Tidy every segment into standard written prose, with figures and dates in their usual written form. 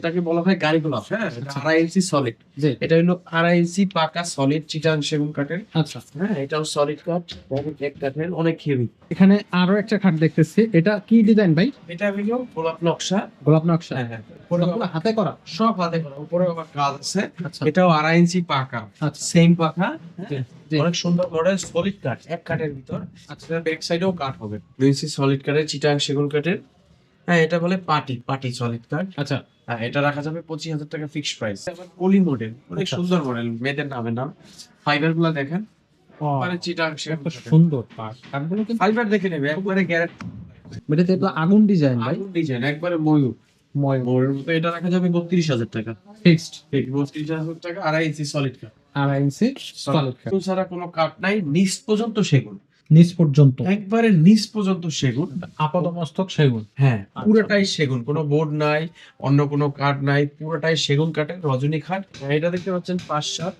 এটাকে বলা হয় গাড়ি গোলাপ। হ্যাঁ, এটা 2.5 ইঞ্চি সলিড। এটা হলো 2.5 ইঞ্চি পাকা সলিড চিটাং সেগুন কাঠের। আচ্ছা, হ্যাঁ, এটাও সলিড কাঠ, এক কাঠের, অনেক হেভি। এখানে আরো একটা খাট দেখতেছি, এটা কি ডিজাইন ভাই? এটা হলো গোলাপ নকশা। গোলাপ নকশা। হ্যাঁ হ্যাঁ, সবগুলো হাতে করা। সব হাতে করা, উপরে আবার কাজ আছে। আচ্ছা, এটাও 2.5 ইঞ্চি পাকা, আচ্ছা, সেম পাকা। জি, জি। অনেক সুন্দর মডেল, সলিড কাঠ, এক কাঠের ভিতর। আচ্ছা, ব্যাক সাইডেও কাঠ হবে, 2 ইঞ্চি সলিড কাঠের চিটাং সেগুন কাঠের। হ্যাঁ, এটা বলে পাটি সলিড কাঠ। আচ্ছা, হ্যাঁ, এটা রাখা যাবে 25,000 টাকা ফিক্সড প্রাইস। কলি মডেল, অনেক আচ্ছা। সুন্দর মডেল, মেয়েদের নামে নাম। ফাইবার গুলা দেখেন, ও, মানে চিটাং সেগুন একটা কাঠের। সুন্দর পাট। কাঠগুলো কিন্তু ফাইবার দেখে নেবে, একবারে গ্যারান্টি। এটাতে তো আগুন ডিজাইন ভাই। আগুন ডিজাইন, একবারে ময়ূর ময়ূরের মতো। এটা রাখা যাবে 32,000 টাকা ফিক্সড। ঠিক, 32,000 টাকা, 2.5 ইঞ্চি সলিড কাঠ। 2.5 ইঞ্চি সলিড কাঠ। সেগুন ছাড়া কোনো কাঠ নাই, নিচ পর্যন্ত সেগুন, নিচ পর্যন্ত একবারে নিচ পর্যন্ত সেগুন। আপাতমস্তক সেগুন। হ্যাঁ, আচ্ছা। পুরোটাই সেগুন, কোনো বোর্ড নাই, অন্য কোনো কাঠ নাই, পুরোটাই সেগুন কাঠের রজনী কাঠ। এটা দেখতে পাচ্ছেন 5-7,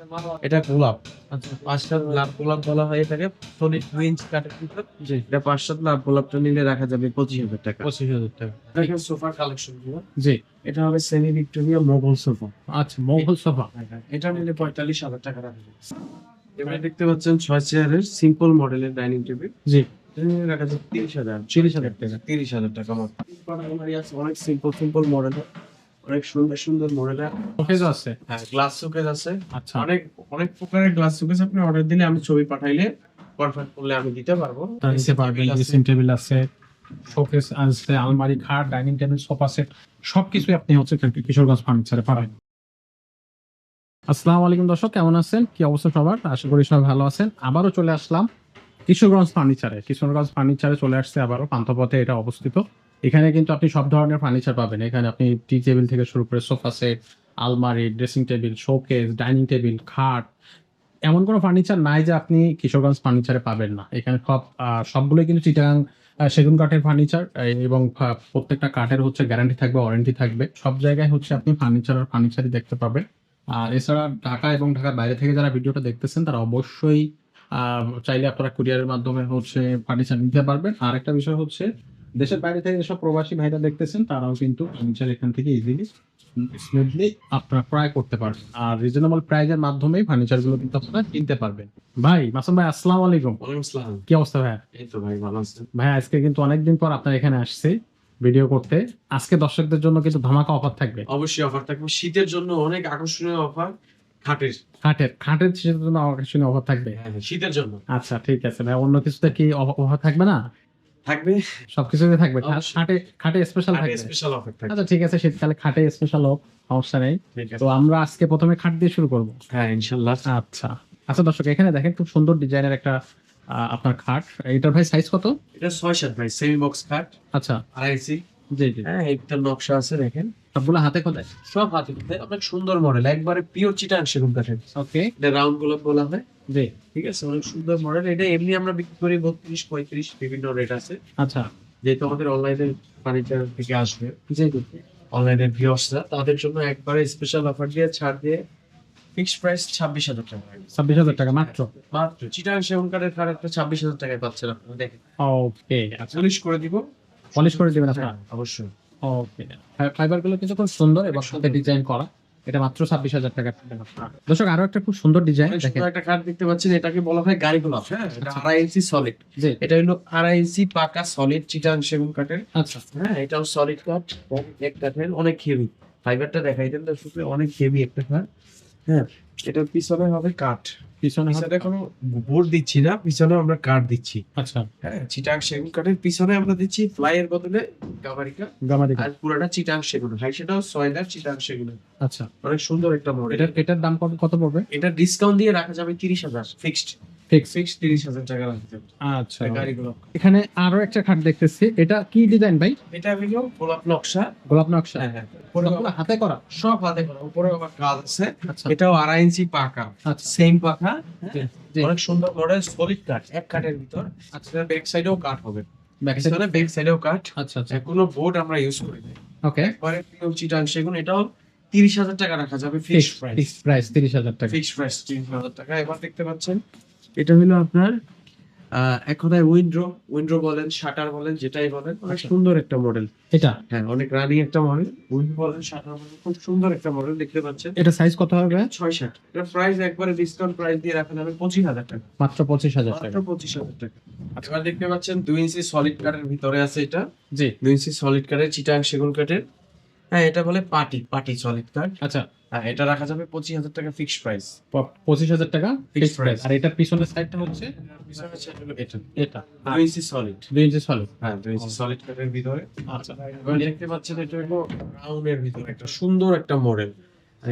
এটা গোলাপ। আচ্ছা, 5-7 লাভ গোলাপ বলা হয় এটাকে, সলিড 2 ইঞ্চ কাঠের ভিতর। জি, এটা 5-7 লাভ গোলাপটা নিলে রাখা যাবে 25,000 টাকা। 25,000 টাকা। দেখেন সোফার কালেকশন গুলো, জি, এটা হবে সেমি ভিক্টোরিয়া মোগল সোফা। আচ্ছা, মোগল সোফা। এটা নিলে 45,000 টাকা রাখা যাবে। এবারে দেখতে পাচ্ছেন 6 চেয়ারের সিম্পল মডেলের ডাইনিং টেবিল। জি, এটা নিলে রাখা যাবে 30,000 30,000 টাকা। 30,000 টাকা মাত্র। আলমারি আছে, অনেক সিম্পল মডেল, অনেক সুন্দর মডেলের। শোকেজ আছে। হ্যাঁ, গ্লাস শোকেজ আছে। আচ্ছা, অনেক প্রকারের গ্লাস শোকেজ, আপনি অর্ডার দিলে, আমি ছবি পাঠাইলে, কনফার্ম করলে আমি দিতে পারবো। নিতে পারবেন। ড্রেসিং টেবিল আছে, শোকেস আছে, আলমারি, খাট, ডাইনিং টেবিল, সোফা সেট সবকিছুই আপনি হচ্ছে কিশোরগঞ্জ ফার্নিচারে পাবেন। আসসালামু আলাইকুম দর্শক, কেমন আছেন? কি অবস্থা সবার? আশা করি সবাই ভালো আছেন। আবারও চলে আসলাম কিশোরগঞ্জ ফার্নিচারে চলে আসছে আবারও, পান্থপথে এটা অবস্থিত। এখানে কিন্তু আপনি সব ধরনের ফার্নিচার পাবেন। এখানে আপনি টি টেবিল থেকে শুরু করে সোফা সেট, আলমারি, dressing table, showcase, dining table, খাট, এমন কোনো ফার্নিচার নাই যে আপনি কিশোরগঞ্জ ফার্নিচারে পাবেন না। এখানে সবগুলোই কিন্তু চিটাগাং সেগুন কাঠের ফার্নিচার, এবং প্রত্যেকটা কাঠের হচ্ছে গ্যারান্টি থাকবে, ওয়ারেন্টি থাকবে। সব জায়গায় হচ্ছে আপনি ফার্নিচারই দেখতে পাবেন। আর এছাড়া ঢাকা এবং ঢাকার বাইরে থেকে যারা ভিডিওটা দেখতেছেন তারা অবশ্যই চাইলে আপনারা কুরিয়ারের মাধ্যমে হচ্ছে ফার্নিচার নিতে পারবেন। আর একটা বিষয় হচ্ছে, দেশের বাইরে থেকে যেসব প্রবাসী ভাইরা দেখতেছেন তারাও কিন্তু ফার্নিচার এখান থেকে ইজিলি স্মুথলি আপনারা ক্রয় করতে পারবেন। আর রিজনেবল প্রাইজের মাধ্যমেই ফার্নিচার গুলো কিন্তু আপনারা কিনতে পারবেন। ভাই মাসুম ভাই, আসসালামু আলাইকুম। ওয়ালাইকুম আসসালাম। কি অবস্থা ভাই? এই তো ভাই, ভালো আছেন? ভাই আজকে কিন্তু অনেকদিন পর আপনার এখানে আসছে ভিডিও করতে। আজকে দর্শকদের জন্য কিন্তু ধামাকা অফার থাকবে। অবশ্যই অফার থাকবে, শীতের জন্য অনেক আকর্ষণীয় অফার। খাটের খাটের শীতের জন্য আকর্ষণীয় অফার থাকবে। হ্যাঁ, শীতের জন্য আচ্ছা, ঠিক আছে ভাই। অন্য কিছুতে কি অফার থাকবে না? থাকবে, সবকিছুতে থাকবে। অবশ্যই। খাটে স্পেশাল থাকবে। স্পেশাল অফার থাকবে। আচ্ছা, ঠিক আছে, শীতকালে খাটে স্পেশাল হোক, সমস্যা নেই। ঠিক আছে, তো আমরা আজকে প্রথমে খাট দিয়ে শুরু করব। হ্যাঁ ইনশাআল্লাহ। আচ্ছা, আচ্ছা দর্শক, এখানে দেখেন খুব সুন্দর ডিজাইনের একটা আপনার খাট। এটার ভাই সাইজ কত? এটা 6-7 ভাই, সেমি বক্স খাট, আচ্ছা, 2.5 ইঞ্চি। জি, জি। হ্যাঁ, একটা নকশা আছে দেখেন, সবগুলো হাতে খোদাই। সব হাতে করতে, অনেক সুন্দর মডেল, একবারে পিওর চিটাং সেগুন কাঠের। ওকে, এটা রাউন্ড গোলাপ বলা হয়। জি, ঠিক আছে, অনেক সুন্দর মডেল। এটা এমনি আমরা বিক্রি করি 32-35, বিভিন্ন রেট আছে। আচ্ছা, যেহেতু আমাদের অনলাইনে ফার্নিচার থেকে আসবে, জি, জি। অনলাইনের ভিউয়ার্সরা, তাদের জন্য একবারে স্পেশাল অফার দিয়ে, ছাড় দিয়ে, ফিক্সড প্রাইস 26,000 টাকা। 26,000 টাকা মাত্র। মাত্র চিটাং সেগুন কাঠের খাটটা 26,000 টাকায় পাচ্ছেন আপনারা, দেখেন। ওকে, আচ্ছা, পলিশ করে দিব। পলিশ করে দিবেন আপনারা? হ্যাঁ, অবশ্যই। ওকে, ফাইবার গুলো কিন্তু খুব সুন্দর এবং সাথে ডিজাইন করা। এটা মাত্র 26,000 টাকা। দর্শক, আরো একটা খুব সুন্দর ডিজাইন অনেক দেখেন। সুন্দর একটা খাট দেখতে পাচ্ছেন, এটাকে বলা হয় গাড়ি গোলাপ। হ্যাঁ, এটা 2.5 ইঞ্চি সলিড। জি, এটা হলো 2.5 ইঞ্চি পাকা সলিড চিটাং সেগুন কাঠের। আচ্ছা, হ্যাঁ, এটাও সলিড কাঠ, এক কাঠের, অনেক হেভি। ফাইবারটা দেখাই দেন দর্শকদের, অনেক হেভি একটা খাট। হ্যাঁ, এটার পিছনে হবে কাঠ, পিছনে পিছনে কোনো বোর্ড দিচ্ছি না, পিছনে আমরা কাঠ দিচ্ছি। আচ্ছা, হ্যাঁ, চিটাং সেগুন কাঠের পিছনে আমরা দিচ্ছি ফ্লাইয়ের বদলে গামারিকা। গামারি। আর পুরোটা চিটাং সেগুন, হাই সেটাও সয়লার চিটাং সেগুন। আচ্ছা, অনেক সুন্দর একটা মডেল। এটার দাম কত পড়বে? এটা ডিসকাউন্ট দিয়ে রাখা যাবে 30,000 ফিক্সড। ফিক্স। 30,000 টাকা রাখা যাবে। আচ্ছা, গাড়িগুলো, এখানে আরো একটা খাট দেখতেছি, এটা কি ডিজাইন ভাই? এটা হলো গোলাপ নকশা। গোলাপ নকশা। হ্যাঁ হ্যাঁ, সবগুলো হাতে করা। সব হাতে করা, উপরে আবার কাজ আছে। আচ্ছা, এটাও 2.5 ইঞ্চি পাকা, আচ্ছা, সেম পাকা। জি, জি। অনেক সুন্দর মডেল, সলিড কাঠ, এক কাঠের ভিতর। আচ্ছা, ব্যাক সাইডেও কাঠ হবে, ব্যাক সাইড। পিছনে ব্যাক সাইডেও কাঠ। আচ্ছা, আচ্ছা, কোনো বোর্ড আমরা ইউজ করি না, ওকে। একবারে পিওর চিটাং সেগুন। এটাও 30,000 টাকা রাখা যাবে ফিক্সড প্রাইস। ফিক্স প্রাইস 30,000 টাকা। ফিক্সড প্রাইস 30,000 টাকা। এবার দেখতে পাচ্ছেন, এটা হলো আপনার এক কথায় উইন্ডো বলেন, শাটার বলেন, যেটাই বলেন, অনেক আচ্ছা। সুন্দর একটা মডেল। এটা হ্যাঁ, অনেক রানিং একটা মডেল। উইন্ডো বলেন, শাটার বলেন, খুব সুন্দর একটা মডেল দেখতে পাচ্ছেন। এটা সাইজ কত হবে? 6-7। এটার প্রাইস একবারে ডিসকাউন্ট প্রাইস দিয়ে রাখা যাবে 25,000 টাকা। মাত্র 25,000 মাত্র টাকা। 25,000 টাকা। এবার দেখতে পাচ্ছেন 2 ইঞ্চি সলিড কাঠের ভিতরে আছে এটা। জি। 2 ইঞ্চি সলিড কাঠের, চিটাং সেগুন কাঠের। হ্যাঁ, এটা বলে পার্টি সলিড কাঠ। আচ্ছা, হ্যাঁ, এটা রাখা যাবে 25,000 টাকা ফিক্সড প্রাইস। 25,000 টাকা Fixed ফিক্সড প্রাইস। price। আর এটার পিছনের সাইডটা হচ্ছে এটা এটা 2 ইঞ্চি সলিড। 2 ইঞ্চি সলিড। হ্যাঁ, 2 ইঞ্চি সলিড কাঠের ভিতরে। আচ্ছা, এবার দেখতে পাচ্ছেন এটা হলো রাউন্ডের ভিতরে একটা সুন্দর একটা মডেল।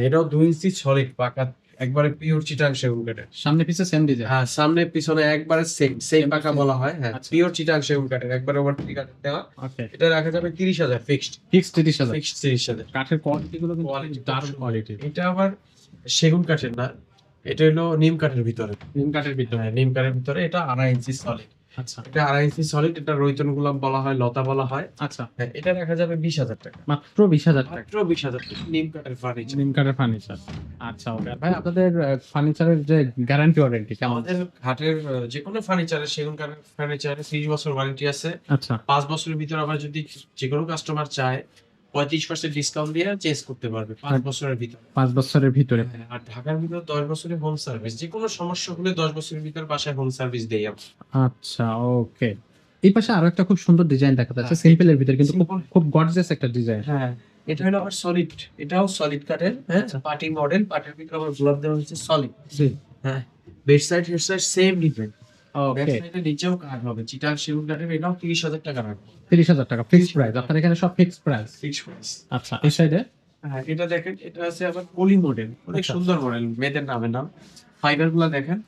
এটাও 2 ইঞ্চি সলিড পাকা, একবারে পিওর চিটাং সেগুন কাঠের। সামনে পিছে সেম ডিজাইন। হ্যাঁ, সামনে পিছনে একবারে সেম পাকা বলা হয়। হ্যাঁ, আচ্ছা। পিওর চিটাং সেগুন কাঠের, একবারে ওভার কাঠের দেওয়া। ওকে, এটা রাখা যাবে 30,000 ফিক্সড। ফিক্সড 30,000। ফিক্সড 30,000। কাঠের কোয়ালিটি গুলো কিন্তু কোয়ালিটি দারুণ কোয়ালিটি। এটা আবার সেগুন কাঠের না, এটা হলো নিম কাঠের ভিতরে। নিম কাঠের ভিতরে। হ্যাঁ, নিম কাঠের ভিতরে। এটা 2.5 ইঞ্চি সলিড। আচ্ছা, এটা 2.5 ইঞ্চি সলিড। এটা রৈতন গুলাম বলা হয়, লতা বলা হয়। আচ্ছা, হ্যাঁ, এটা রাখা যাবে 20,000 টাকা। মাত্র 20,000 টাকা। মাত্র 20,000 টাকা। নিম কাঠের ফার্নিচার। নিম কাঠের ফার্নিচার। আচ্ছা, ওকে ভাই, আপনাদের ফার্নিচারের যে গ্যারান্টি ওয়ারেন্টি কেমন? আমাদের ঘাটের যে কোনো ফার্নিচারের, সেগুন কাঠের ফার্নিচারে 30 বছর ওয়ারেন্টি আছে। আচ্ছা, 5 বছরের ভিতরে আবার যদি যে কোনো কাস্টমার চায় 35% ডিসকাউন্ট দিয়ে চেঞ্জ করতে পারবে 5 বছরের ভিতরে। 5 বছরের ভিতরে। আর ঢাকার ভিতরে 10 বছরের হোম সার্ভিস। যে কোনো সমস্যা হলে 10 বছরের ভিতরে বাসায় হোম সার্ভিস দেই আমরা। আচ্ছা, ওকে। এই পাশে আরো একটা খুব সুন্দর ডিজাইন দেখা যাচ্ছে, হ্যাঁ, সিম্পলের ভিতরে কিন্তু খুব simple। খুব গর্জিয়াস একটা ডিজাইন। হ্যাঁ, এটা হলো আবার সলিড। এটাও সলিড কাঠের। হ্যাঁ, আচ্ছা। Party model. পার্টির ভিতরে আবার গোলাপ দেওয়া হচ্ছে সলিড। জি, হ্যাঁ, bed side head side same design. Back okay. সাইডে নিচেও কাঠ হবে। চিটাং সেগুন কাঠের। এটাও 30,000 টাকা রাখবো। 30,000 টাকা ফিক্সড প্রাইস। আপনার এখানে সব ফিক্সড প্রাইস। Fix price. আচ্ছা, এই সাইডে হ্যাঁ, এটা দেখেন, এটা আছে আবার পলি মডেল। অনেক আচ্ছা। সুন্দর মডেল, মেয়েদের নামের নাম। ফাইবার গুলা দেখেন,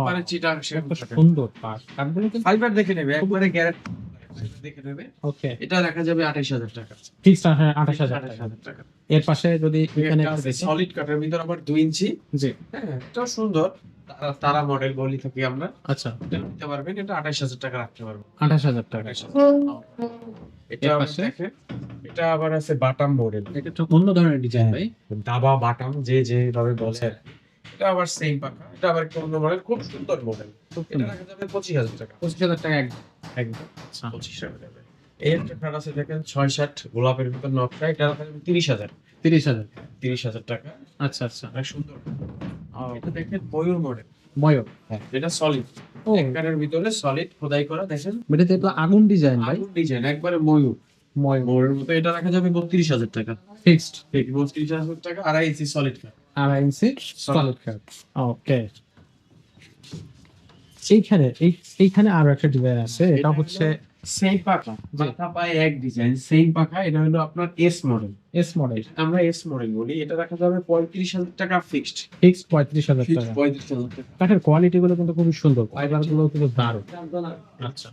মানে চিটাং সেগুন কাঠের। সুন্দর পার্ট কাঠগুলো কিন্তু। ফাইবার দেখে নেবে, একবারে গ্যারান্টি দেখে নেবে। ওকে, এটা রাখা যাবে 28,000 টাকা। ফিক্সড 28,000 টাকা। 28,000 টাকা। এর পাশে যদি এখানে এটা আছে সলিড কাঠের ভিতর আবার 2 ইঞ্চি। জি, হ্যাঁ, এটাও সুন্দর। তারা মডেল বলি থাকি আমরা। আচ্ছা, এটা নিতে পারবেন। এটা 28,000 টাকা রাখতে পারবেন। 28,000 টাকা। 28,000। এটা এর আবার পাশে? দেখেন, এটা আবার আছে বাটাম মডেল। এটা একটু অন্য ধরনের ডিজাইন ভাই। দাবা বাটাম যেভাবে বলে। এটা আবার সেম পাকা। এটা আবার একটু অন্য মডেল, খুব সুন্দর মডেল। এটা রাখা যাবে 25,000 টাকা। 25,000 টাকা একদম। আচ্ছা, 25 টাকা যাবে। এই একটা কার্ড আছে দেখেন, 6-7 গোলাপের ভিতর নকশা। এটা রাখা যাবে 30,000। 30,000। 30,000 টাকা। আচ্ছা, আচ্ছা। অনেক সুন্দর। এটা দেখেন ময়ূর মডেল। ময়ূর। হ্যাঁ, এটা সলিড। ও, এক কাঠের ভিতরে সলিড খোদাই করা দেখেন। এটাতে তো আগুন ডিজাইন ভাই। আগুন ডিজাইন, একবারে ময়ূর। ময়ূর ময়ূরের মতো। এটা রাখা যাবে 32,000 টাকা। ফিক্সড। 32,000 টাকা। 2.5 ইঞ্চি সলিড কাঠ। 2.5 ইঞ্চি সলিড কাঠ। ওকে। এইখানে আরো একটা ডিজাইন আছে, এটা হচ্ছে সেম পাকা, মাথা পায়ে এক ডিজাইন, সেম পাকা। এটা হলো আপনার এস মডেল। S model. আমরা এস মডেল বলি। এটা রাখা যাবে 35,000 টাকা ফিক্সড। ফিক্সড 35,000 ফিক্সড টাকা। 35,000 টাকা। কাঠের কোয়ালিটি গুলো কিন্তু খুবই সুন্দর, ফাইবার গুলো কিন্তু দারুণ। আচ্ছা,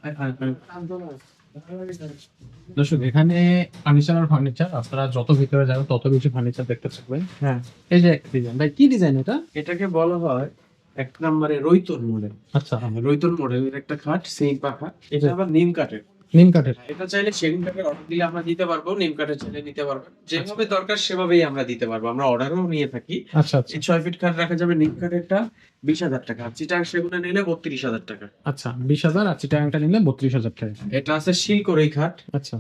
দর্শক, এখানে ফার্নিচার আপনারা যত ভিতরে যাবেন তত বেশি ফার্নিচার দেখতে পাবেন। হ্যাঁ, এই যে একটা ডিজাইন ভাই, কি ডিজাইন এটা? এটাকে বলা হয় এক নম্বরে রৈতন মডেল। আচ্ছা, রৈতন মডেলের একটা খাট, সেম পাখা। এটা আবার নিম কাঠের। নিম কাঠের। এটা চাইলে সেগুন কাঠের অর্ডার দিলে আমরা দিতে পারবো, নিম কাঠের চাইলে নিতে পারবেন। যেভাবে দরকার সেভাবেই আমরা দিতে পারবো। আমরা অর্ডারও নিয়ে থাকি। আচ্ছা, আচ্ছা, এই 6 ফিট কাঠ রাখা যাবে নিম কাঠেরটা 20,000 টাকা। চিটাং সেগুনে নিলে 32,000 টাকা। আচ্ছা, 20,000। আর চিটাগাংটা নিলে 32,000 টাকা। এটা আছে শিল করে খাট। আচ্ছা,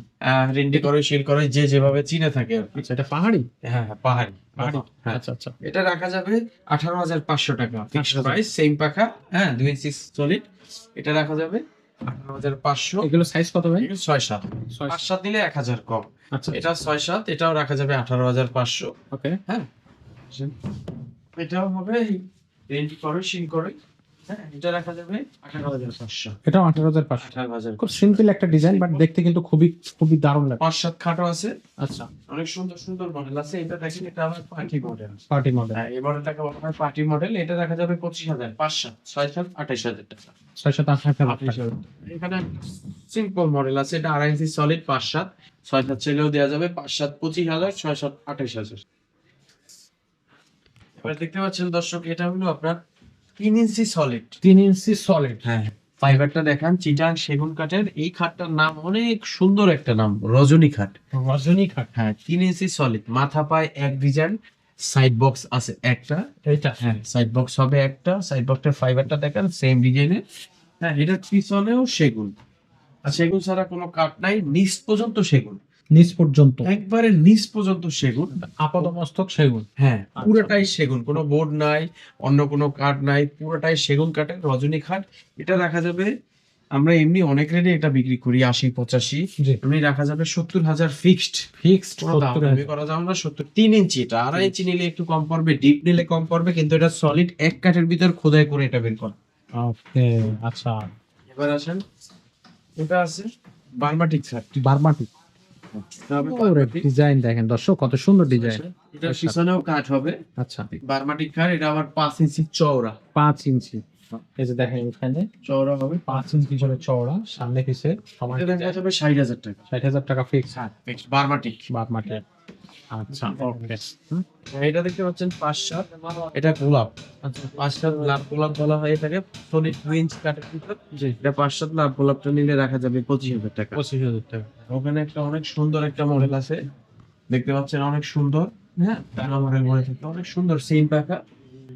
রেন্ডি করে শিল করে, যে যেভাবে চিনে থাকে আর কি। আচ্ছা, এটা পাহাড়ি। হ্যাঁ, পাহাড়ি। পাহাড়ি। হ্যাঁ, আচ্ছা, আচ্ছা, এটা রাখা যাবে 18,500 টাকা ফিক্সড 18,000 প্রাইস। সেম পাখা। হ্যাঁ, 2 ইঞ্চি সলিড। এটা রাখা যাবে 18,500। এগুলো সাইজ কত ভাই? 6-7। 5-7 নিলে 1,000 কম। আচ্ছা, এটা 6-7। এটাও রাখা যাবে 18,500। ওকে। হ্যাঁ, এটাও হবে রেন্ডি করে শিল করে। হ্যাঁ, এটা রাখা যাবে 18,500। এটাও 18,500। 18,000। খুব সিম্পল একটা ডিজাইন, বাট দেখতে কিন্তু খুবই খুবই দারুণ লাগে। 5-7 খাটও আছে। আচ্ছা, অনেক সুন্দর সুন্দর মডেল আছে। এটা দেখেন, এটা আবার পার্টি মডেল। Party model. হ্যাঁ, এই মডেলটাকে বলা হয় পার্টি মডেল। এটা দেখা যাবে 25,000। 5-7, 6-7, 28,000 টাকা। 6,800 টাকা। এখানে সিম্পল মডেল আছে। এটা 2.5 ইঞ্চি সলিড 5-7। 6-7 চাইলেও দেওয়া যাবে। 5-7 25,000, 6-7 28,000। এবার দেখতে পাচ্ছেন দর্শক, এটা হলো আপনার 3 ইঞ্চি সলিড। 3 ইঞ্চি সলিড। হ্যাঁ, ফাইবারটা দেখান, চিটাং সেগুন কাঠের। এই খাটটার নাম অনেক সুন্দর একটা নাম, রজনী খাট। রজনী কাঠ। হ্যাঁ, 3 ইঞ্চি সলিড, মাথা পায় এক ডিজাইন, সাইড বক্স আছে একটা। এইটা। হ্যাঁ, সাইড বক্স হবে একটা। সাইড বক্সের ফাইবারটা দেখেন সেম ডিজাইনের। হ্যাঁ, এটার পিছনেও সেগুন, আর সেগুন ছাড়া কোনো কাঠ নাই, নিচ পর্যন্ত সেগুন, নিচ পর্যন্ত একবারে নিচ পর্যন্ত সেগুন। আপাতমস্তক সেগুন। হ্যাঁ, আচ্ছা। পুরোটাই সেগুন, কোনো বোর্ড নাই, অন্য কোনো কাঠ নাই, পুরোটাই সেগুন কাঠের রজনী খাট। এটা রাখা যাবে, আমরা এমনি অনেক রেটে এটা বিক্রি করি, 80-85, জি এমনি রাখা যাবে 70,000 ফিক্সড। ফিক্সড কোনো দাম দামি করা যাবে না। 3 ইঞ্চি, এটা 2.5 ইঞ্চি নিলে একটু কম পড়বে, ডিপ নিলে কম পড়বে, কিন্তু এটা সলিড এক কাঠের ভিতর খোদাই করে এটা বের করা। ওকে আচ্ছা। এবার আসেন, এটা আছে বার্মাটিক খাট। বার্মাটিক ডিজাইন দেখেন দর্শক, কত সুন্দর ডিজাইন। এটা পিছনেও কাঠ হবে, আচ্ছা বার্মাটিক খাট। এটা আবার 5 ইঞ্চি চওড়া, 5 ইঞ্চি। এই যে দেখেন এখানে চওড়া হবে 5 ইঞ্চি করে চওড়া, সামনে পিছে সমান। এটা দেখা যাবে 60,000 টাকা। 60,000 টাকা ফিক্স। হ্যাঁ, ফিক্সড বার্মাটিক। বার্মাটিক। আচ্ছা ওকে। এটা দেখতে পাচ্ছেন 5-7, এটা গোলাপ। আচ্ছা, 5-7 লাভ গোলাপ বলা হয় এটাকে, সলিড 2 ইঞ্চি কাঠের ভিতর। জি এটা 5-7 লাভ গোলাপটা নিলে রাখা যাবে 25,000 টাকা। 25,000 টাকা। ওখানে একটা অনেক সুন্দর একটা মডেল আছে, দেখতে পাচ্ছেন অনেক সুন্দর। হ্যাঁ, টানা মডেল মনে থাকে, অনেক সুন্দর সেম পাখা।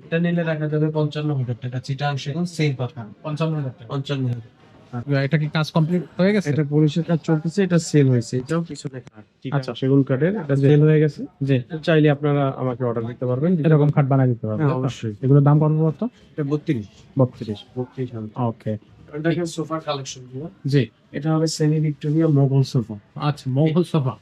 এটা নিলে রাখা যাবে 55,000 টাকা। চিটাং সেগুন সেম পাখা 55,000 টাকা। 55,000। এটা কি কাজ কমপ্লিট হয়ে গেছে? এটা পলিশের কাজ চলতেছে, এটা সেল হয়েছে, এটাও পিছনে কাঠ। আচ্ছা। সেগুন কাঠের, এটা সেল হয়ে গেছে। জি চাইলে আপনারা আমাকে অর্ডার দিতে পারবেন। এরকম খাট বানাই দিতে পারবেন? হ্যাঁ, অবশ্যই। এগুলোর দাম কত বলতো? এটা 32 32। ওকে দেখেন সোফার কালেকশন গুলো, জি। এটা হবে সেমি ভিক্টোরিয়া মোগল সোফা। আচ্ছা মোগল সোফা,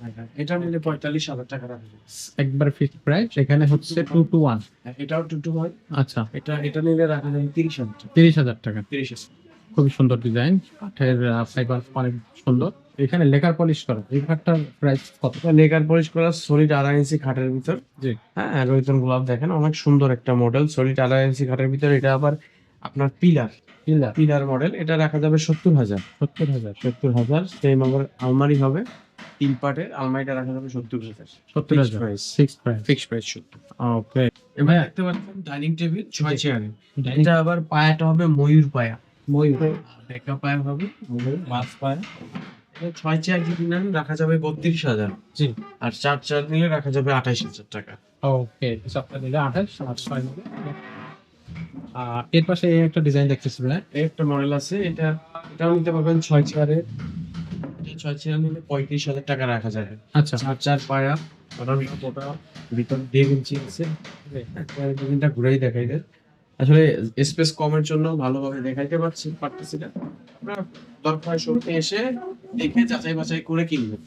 এটা নিলে 45,000 টাকা রাখা যাবে। একবার ফিক্সড প্রাইস। এখানে হচ্ছে 2 to 1। এটাও 2 to 1। আচ্ছা এটা নিলে রাখা যাবে 30,000 টাকা। 30,000 টাকা। 30,000। খুবই সুন্দর ডিজাইন, কাঠের ফাইবার অনেক সুন্দর। এখানে লেকার পলিশ করা, এই খাটটার প্রাইস কত? লেকার পলিশ করা সলিড 2.5 ইঞ্চি খাটের ভিতর। জি হ্যাঁ, রয়তন গোলাপ দেখেন, অনেক সুন্দর একটা মডেল, সলিড 2.5 ইঞ্চি খাটের ভিতর। এটা আবার আপনার পিলার মডেল। এটা রাখা যাবে 70,000। 70,000 সেম। আবার আলমারি হবে 3 পার্টের, আলমারিটা রাখা যাবে 70,000। 70,000 price, fixed price. Fixed price 70। ওকে এবার দেখতে পাচ্ছেন ডাইনিং টেবিল 6 চেয়ারে। ডাইনিং এটা আবার পায়াটা হবে ময়ূর পায়া, ময়ূর। ঢেকা পায়া হবে, মাছ পায়া। এটা 6 চেয়ার যদি নেন রাখা যাবে 32,000। জি আর 4 চেয়ার নিলে রাখা যাবে 28,000 টাকা। ওকে, সবটা নিলে 28 আর 6 নিলে। এর পাশে এই একটা ডিজাইন দেখতেছি ভাই। এই একটা মডেল আছে, এটাও নিতে পারবেন 6 চেয়ারে। এটা 6 চেয়ার নিলে 35,000 টাকা রাখা যাবে। আচ্ছা 4 চেয়ার পায়া, ওটা ভিতর 1.5 ইঞ্চি আছে। ডিজাইনটা ঘুরাই দেখাই দেন, আসলে স্পেস কমের জন্য ভালোভাবে দেখাইতে পারতেছি না। আপনারা দরকার হয় শুরুতে এসে দেখে যাচাই বাছাই করে কিনবেন।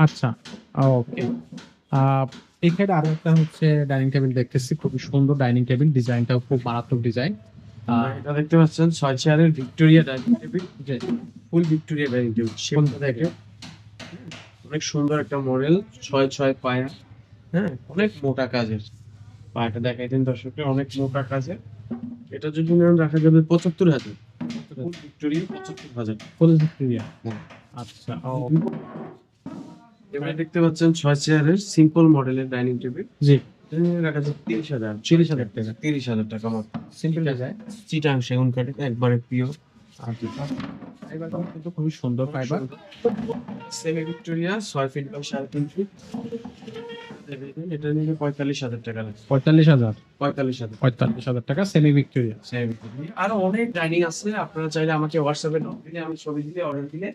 আচ্ছা ওকে। এখানে আরো একটা হচ্ছে ডাইনিং টেবিল দেখতেছি, খুবই সুন্দর ডাইনিং টেবিল, ডিজাইনটাও খুব মারাত্মক ডিজাইন। এটা দেখতে পাচ্ছেন 6 চেয়ারের ভিক্টোরিয়া ডাইনিং টেবিল, ফুল ভিক্টোরিয়া ডাইনিং টেবিল। শেপটা দেখেন, অনেক সুন্দর একটা মডেল, 6 পায়া। হ্যাঁ, অনেক মোটা কাজের। পায়াটা দেখাই দেন দর্শককে, অনেক মোটা কাজের। এটা যদি নেন রাখা যাবে 75,000। ফুল ভিক্টোরিয়া 75,000। ফুল ভিক্টোরিয়া। হ্যাঁ। আচ্ছা এবারে দেখতে পাচ্ছেন 6 চেয়ারের সিম্পল মডেলের ডাইনিং টেবিল। জি এটা নিয়ে রাখা যাবে 30,000। 30,000 টাকা। 30,000 টাকা মাত্র। Simple design. চিটাং সেগুন কাঠের, একবারে পিওর। ফাইবার কিন্তু খুবই সুন্দর fibre. Semi Victoria 6 feet by 3.5 feet. এটা নিলে 45,000 টাকা লাগবে। 45,000। 45,000। 45,000 টাকা সেমি ভিক্টোরিয়া। Semi Victoria. আরো অনেক ডাইনিং আছে, আপনারা চাইলে আমাকে হোয়াটসঅ্যাপে নক দিলে, আমি ছবি দিলে, অর্ডার দিলে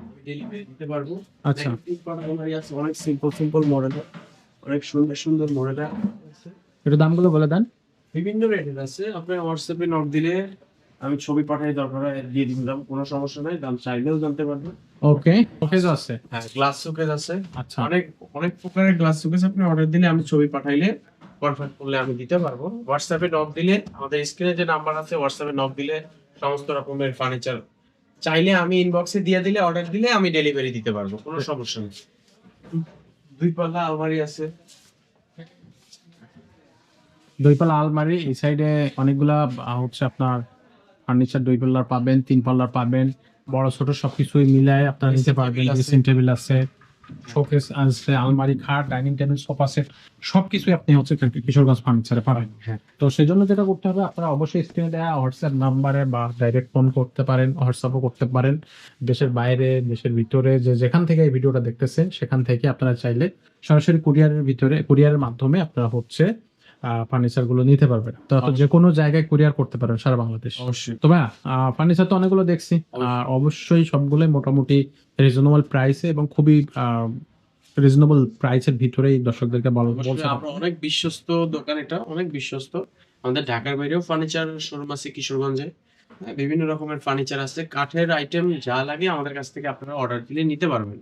আমি ডেলিভারি দিতে পারবো। আচ্ছা আলমারি আছে, অনেক সিম্পল মডেল, অনেক সুন্দর মডেল আছে। একটু দামগুলো বলে দেন। বিভিন্ন রেটের আছে, আপনি হোয়াটসঅ্যাপে নক দিলে আমি ছবি পাঠাই, দরকার হয় দিয়ে দিলাম, কোনো সমস্যা নাই। দাম চাইলেও জানতে পারবেন। ওকে শোকেজ আছে। হ্যাঁ, গ্লাস শোকেজ আছে। আচ্ছা অনেক প্রকারের গ্লাস শোকেজ, আপনি অর্ডার দিলে, আমি ছবি পাঠাইলে, কনফার্ম করলে আমি দিতে পারবো। হোয়াটসঅ্যাপে নক দিলে, আমাদের স্ক্রিনে যে নাম্বার আছে, হোয়াটসঅ্যাপে নক দিলে সমস্ত রকমের ফার্নিচার চাইলে আমি ইনবক্সে দিয়ে দিলে, অর্ডার দিলে আমি ডেলিভারি দিতে পারবো, কোনো সমস্যা নেই। 2 পাল্লা আলমারি আছে। 2 পাল্লা আলমারি, এই সাইডে অনেকগুলা হচ্ছে আপনার ফার্নিচার 2 পাল্লার পাবেন, 3 পাল্লার পাবেন, বড় ছোট সবকিছুই মিলায় আপনারা নিতে পারবেন। ড্রেসিং টেবিল আছে, শোকেস আছে, আলমারি, খাট, ডাইনিং টেবিল, সোফা সেট, সবকিছুই আপনি হচ্ছে কিশোরগঞ্জ ফার্নিচারে পাবেন। হ্যাঁ। তো সেই জন্য যেটা করতে হবে, আপনারা অবশ্যই স্ক্রিনে দেওয়া হোয়াটসঅ্যাপ নাম্বারে বা ডাইরেক্ট ফোন করতে পারেন, হোয়াটসঅ্যাপও করতে পারেন। দেশের বাইরে, দেশের ভিতরে, যেখান থেকে এই ভিডিওটা দেখতেছেন সেখান থেকে আপনারা চাইলে সরাসরি কুরিয়ারের মাধ্যমে আপনারা হচ্ছে ফার্নিচার গুলো নিতে পারবেন। তো যে কোনো জায়গায় কুরিয়ার করতে পারেন সারা বাংলাদেশ। অবশ্যই। তো ভাইয়া ফার্নিচার তো অনেকগুলো দেখছি, আর অবশ্যই সবগুলোই মোটামুটি রিজনেবল প্রাইসে এবং খুবই রিজনেবল প্রাইসের ভিতরেই দর্শকদেরকে অবশ্যই বলছেন। আমরা অনেক বিশ্বস্ত দোকান, এটা অনেক বিশ্বস্ত। আমাদের ঢাকার বাইরেও ফার্নিচার শোরুম আছে কিশোরগঞ্জে। হ্যাঁ, বিভিন্ন রকমের ফার্নিচার আছে। কাঠের আইটেম যা লাগে আমাদের কাছ থেকে আপনারা অর্ডার দিলে নিতে পারবেন।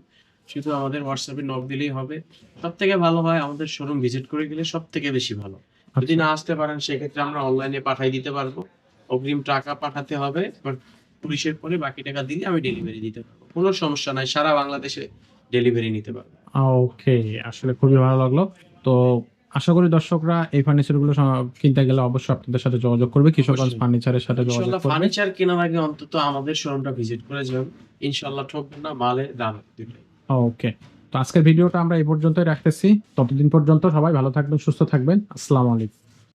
শুধু আমাদের হোয়াটসঅ্যাপে নক দিলেই হবে। সবথেকে ভালো হয় আমাদের শোরুম ভিজিট করে গেলে সবথেকে বেশি ভালো। যদি আচ্ছা। না আসতে পারেন সেক্ষেত্রে আমরা অনলাইনে পাঠাই দিতে পারবো। অগ্রিম টাকা পাঠাতে হবে। বাট পুলিশের পরে বাকি টাকা দিলে আমি ডেলিভারি দিতে পারবো। কোনো সমস্যা নাই। সারা বাংলাদেশে ডেলিভারি নিতে পারবো। ওকে, আসলে খুবই ভালো লাগলো। তো আশা করি দর্শকরা এই ফার্নিচার গুলো কিনতে গেলে অবশ্যই আপনাদের সাথে যোগাযোগ করবে, কিশোরগঞ্জ অবশ্যই। ফার্নিচারের সাথে যোগাযোগ ইনশাআল্লাহ করবে। ফার্নিচার কেনার আগে অন্তত আমাদের শোরুমটা ভিজিট করে যাবেন। ইনশাআল্লাহ ঠকবেন না, মালের দাম দুটোই। ওকে, তো আজকের ভিডিওটা আমরা এই পর্যন্তই রাখতেছি। ততদিন পর্যন্ত সবাই ভালো থাকবেন, সুস্থ থাকবেন। আসসালামু আলাইকুম।